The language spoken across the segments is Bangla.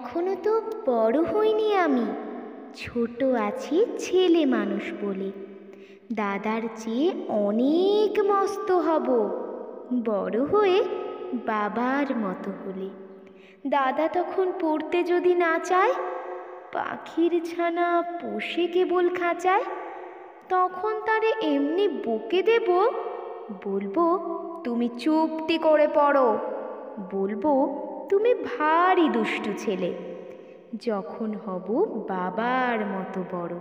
এখনো তো বড় হইনি আমি, ছোট আছি ছেলে মানুষ বলে। দাদার চেয়ে অনেক মস্ত হব বড় হয়ে বাবার মতো হলে। দাদা তখন পড়তে যদি না চায়, পাখির ছানা পোষে কেবল খাঁচায়, তখন তারে এমনি বকে দেব, বলবো তুমি চুপটি করে পড়ো, বলবো তুমি ভারী দুষ্টু ছেলে। যখন হব বাবার মতো বড়,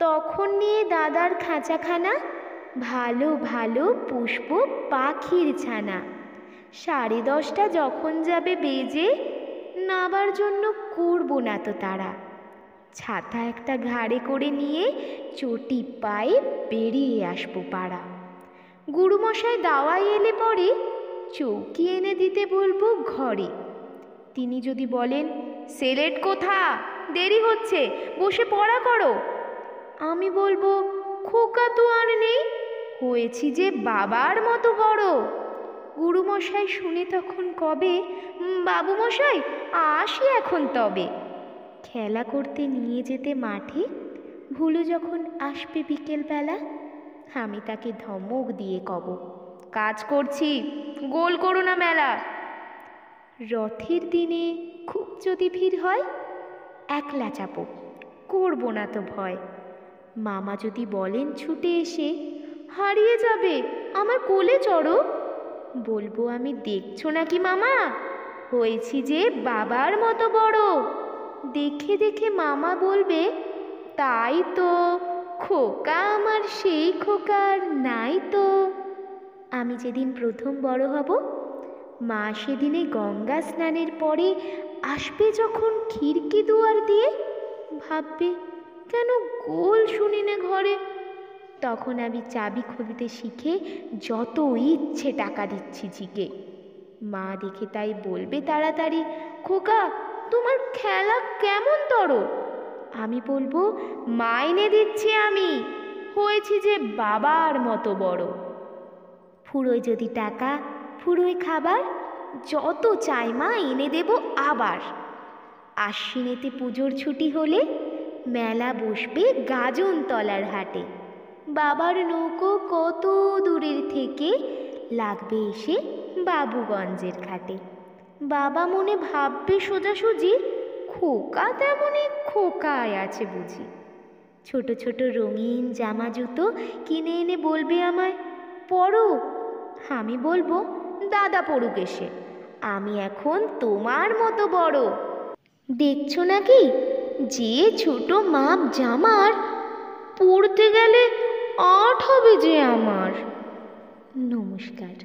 তখন নিয়ে দাদার খাঁচাখানা ভালো ভালো পুষব পাখির ছানা। 10:30 যখন যাবে বেজে, নাবার জন্য করবো না তো তারা। ছাতা একটা ঘাড়ে করে নিয়ে চটি পায়ে বেরিয়ে আসবো পাড়া। গুরুমশাই দাওয়াই এলে পরে চৌকি এনে দিতে বলবো ঘরে। তিনি যদি বলেন সেলেট কোথা, দেরি হচ্ছে, বসে পড়া করো, আমি বলবো খোকা তো আর নেই, হয়েছি যে বাবার মতো বড়। গুরুমশাই শুনে তখন কবে, বাবুমশাই আসি এখন তবে। খেলা করতে নিয়ে যেতে মাঠে ভুলু যখন আসবে বিকেলবেলা, আমি তাকে ধমক দিয়ে কব, কাজ করছি, গোল করো না মেলা। রথের দিনে খুব যদি ভিড় হয়, একলা চাপো, করবো না তো ভয়। মামা যদি বলেন ছুটে এসে, হারিয়ে যাবে আমার কোলে চড়ো, বলবো আমি দেখছো নাকি মামা, হয়েছি যে বাবার মতো বড়। দেখে দেখে মামা বলবে, তাই তো, খোকা আমার সেই খোকার নাই তো। আমি যেদিন প্রথম বড় হব, মা সেদিনে গঙ্গা স্নানের পরে আসবে যখন খিড়কি দুয়ার দিয়ে, ভাববে কেন গোল শুনি না ঘরে। তখন আমি চাবি খুলতে শিখে যত ইচ্ছে টাকা দিচ্ছি ঝিকে। মা দেখে তাই বলবে তাড়াতাড়ি, খোকা তোমার খেলা কেমন তর। আমি বলবো মাইনে দিচ্ছি আমি, হয়েছি যে বাবার মতো বড়। ফুরোয় যদি টাকা, ফুরোয় খাবার, যত চাই মা এনে দেব আবার। আশ্বিনেতে পুজোর ছুটি হলে মেলা বসবে গাজনতলার হাটে। বাবার নৌকো কত দূরের থেকে লাগবে এসে বাবুগঞ্জের ঘাটে। বাবা মনে ভাববে সোজাসুজি, খোকা তেমনই খোকায় আছে বুঝি। ছোট ছোট রঙিন জামা জুতো কিনে এনে বলবে আমায়, পড়ো। আমি বলবো দাদা পড়ুক এসে, আমি এখন তোমার মতো বড়। দেখছো নাকি যে ছোট মাপ জামার, পড়তে গেলে 8 হবে যে আমার। নমস্কার।